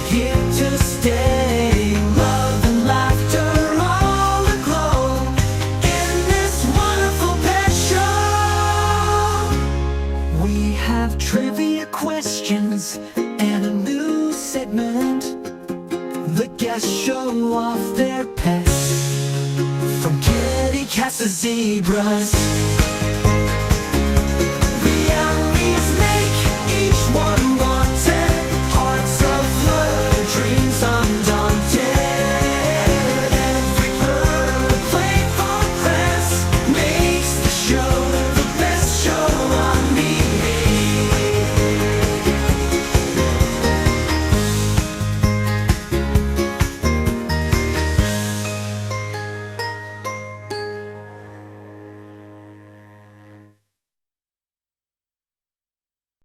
here to stay. Love and laughter all aglow in this wonderful pet show. We have trivia questions and a new segment. The guests show off their pets, from kitty cats to zebras. Reality is made